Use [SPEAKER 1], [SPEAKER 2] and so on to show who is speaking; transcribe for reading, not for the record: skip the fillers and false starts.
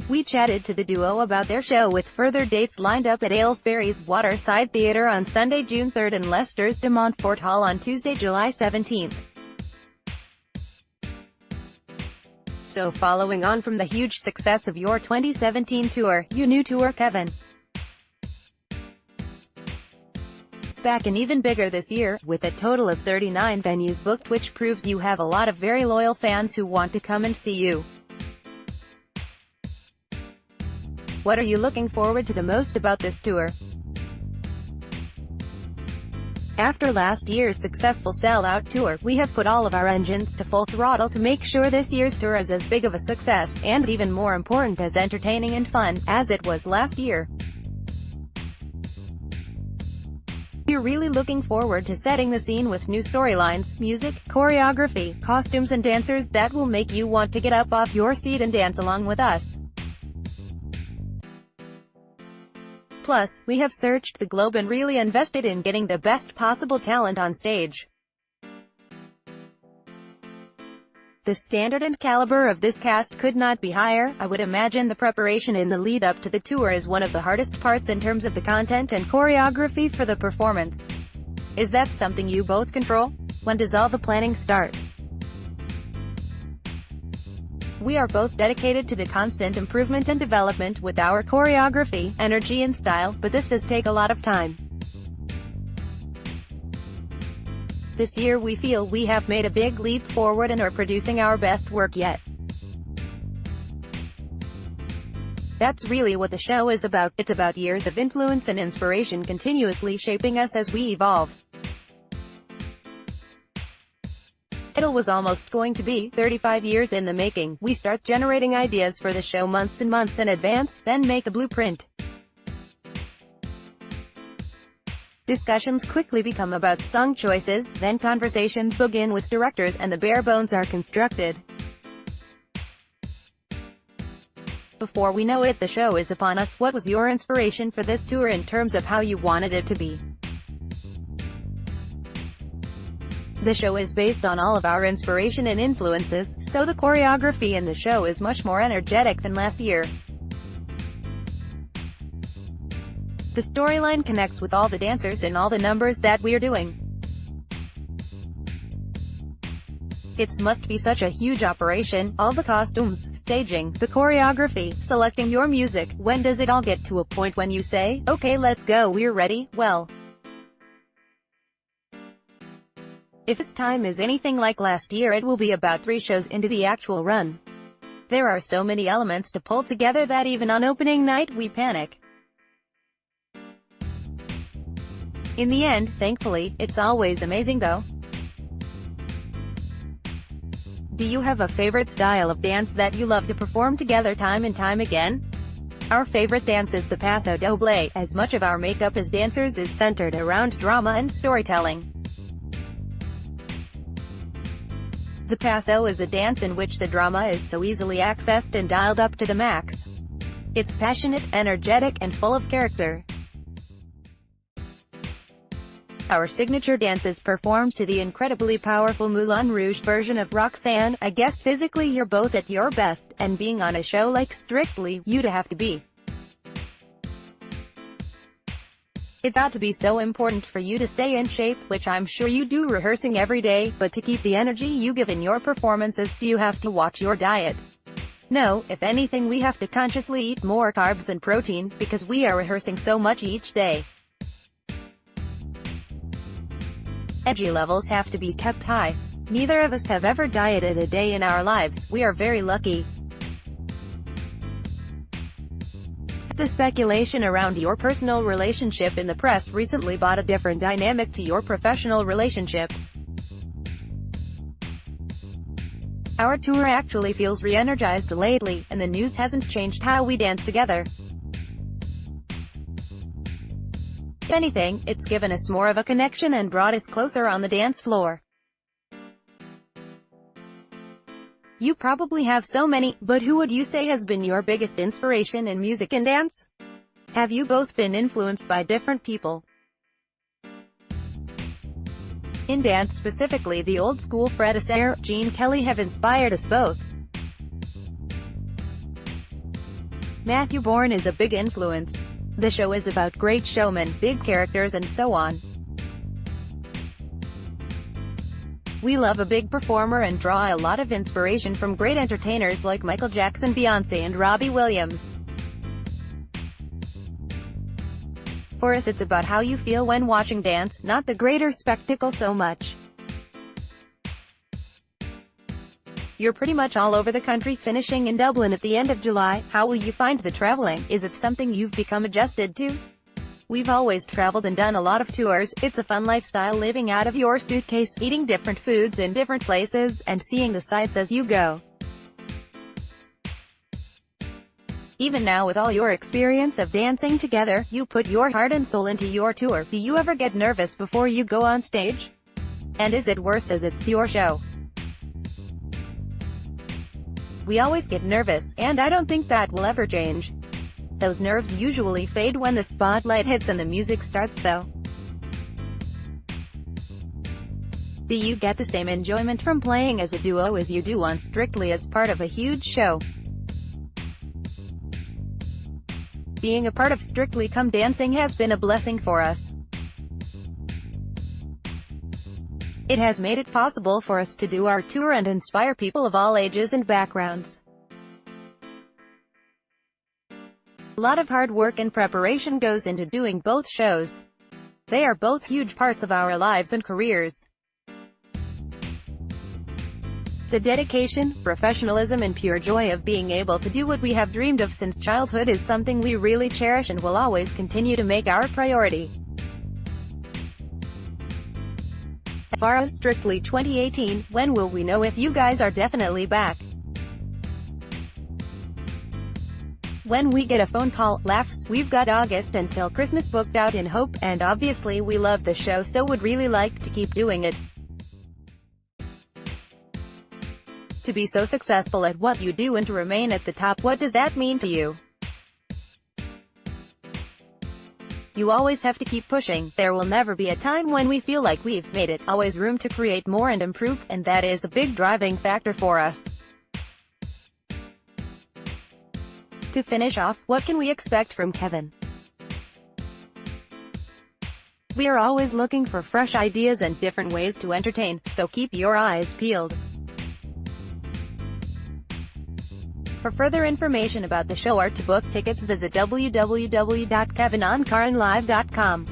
[SPEAKER 1] We chatted to the duo about their show with further dates lined up at Aylesbury's Waterside Theatre on Sunday, June 3rd and Leicester's de Montfort Hall on Tuesday, July 17th. So following on from the huge success of your 2017 tour, your new tour, Kevin, it's back and even bigger this year, with a total of 39 venues booked, which proves you have a lot of very loyal fans who want to come and see you. What are you looking forward to the most about this tour? After last year's successful sell-out tour, we have put all of our engines to full throttle to make sure this year's tour is as big of a success, and even more important, as entertaining and fun, as it was last year. We're really looking forward to setting the scene with new storylines, music, choreography, costumes and dancers that will make you want to get up off your seat and dance along with us. Plus, we have searched the globe and really invested in getting the best possible talent on stage. The standard and caliber of this cast could not be higher. I would imagine the preparation in the lead-up to the tour is one of the hardest parts in terms of the content and choreography for the performance. Is that something you both control? When does all the planning start? We are both dedicated to the constant improvement and development with our choreography, energy and style, but this does take a lot of time. This year we feel we have made a big leap forward and are producing our best work yet. That's really what the show is about. It's about years of influence and inspiration continuously shaping us as we evolve. It was almost going to be 35 years in the making. We start generating ideas for the show months and months in advance, then make a blueprint. Discussions quickly become about song choices, then conversations begin with directors and the bare bones are constructed. Before we know it, the show is upon us. What was your inspiration for this tour in terms of how you wanted it to be? The show is based on all of our inspiration and influences, so the choreography in the show is much more energetic than last year. The storyline connects with all the dancers and all the numbers that we're doing. It must be such a huge operation, all the costumes, staging, the choreography, selecting your music. When does it all get to a point when you say, okay, let's go, we're ready? Well, if this time is anything like last year, it will be about 3 shows into the actual run. There are so many elements to pull together that even on opening night we panic. In the end, thankfully, it's always amazing though. Do you have a favorite style of dance that you love to perform together time and time again? Our favorite dance is the paso doble, as much of our makeup as dancers is centered around drama and storytelling. The paso is a dance in which the drama is so easily accessed and dialed up to the max. It's passionate, energetic, and full of character. Our signature dance is performed to the incredibly powerful Moulin Rouge version of Roxanne. I guess physically you're both at your best, and being on a show like Strictly, you'd have to be. It's got to be so important for you to stay in shape, which I'm sure you do rehearsing every day, but to keep the energy you give in your performances, do you have to watch your diet? No, if anything, we have to consciously eat more carbs and protein, because we are rehearsing so much each day. Energy levels have to be kept high. Neither of us have ever dieted a day in our lives. We are very lucky. The speculation around your personal relationship in the press recently brought a different dynamic to your professional relationship. Our tour actually feels re-energized lately, and the news hasn't changed how we dance together. If anything, it's given us more of a connection and brought us closer on the dance floor. You probably have so many, but who would you say has been your biggest inspiration in music and dance? Have you both been influenced by different people? In dance specifically, the old-school Fred Astaire, Gene Kelly have inspired us both. Matthew Bourne is a big influence. The show is about great showmen, big characters and so on. We love a big performer and draw a lot of inspiration from great entertainers like Michael Jackson, Beyoncé and Robbie Williams. For us it's about how you feel when watching dance, not the greater spectacle so much. You're pretty much all over the country, finishing in Dublin at the end of July. How will you find the traveling? Is it something you've become adjusted to? We've always traveled and done a lot of tours. It's a fun lifestyle, living out of your suitcase, eating different foods in different places, and seeing the sights as you go. Even now, with all your experience of dancing together, you put your heart and soul into your tour. Do you ever get nervous before you go on stage? And is it worse as it's your show? We always get nervous, and I don't think that will ever change. Those nerves usually fade when the spotlight hits and the music starts though. Do you get the same enjoyment from playing as a duo as you do on Strictly as part of a huge show? Being a part of Strictly Come Dancing has been a blessing for us. It has made it possible for us to do our tour and inspire people of all ages and backgrounds. A lot of hard work and preparation goes into doing both shows. They are both huge parts of our lives and careers. The dedication, professionalism and pure joy of being able to do what we have dreamed of since childhood is something we really cherish and will always continue to make our priority. As far as Strictly 2018, when will we know if you guys are definitely back? When we get a phone call, laughs. We've got August until Christmas booked out in hope, and obviously we love the show so would really like to keep doing it. To be so successful at what you do and to remain at the top, what does that mean to you? You always have to keep pushing. There will never be a time when we feel like we've made it. Always room to create more and improve, and that is a big driving factor for us. To finish off, what can we expect from Kevin? We are always looking for fresh ideas and different ways to entertain, so keep your eyes peeled. For further information about the show or to book tickets, visit www.kevinonkarenlive.com.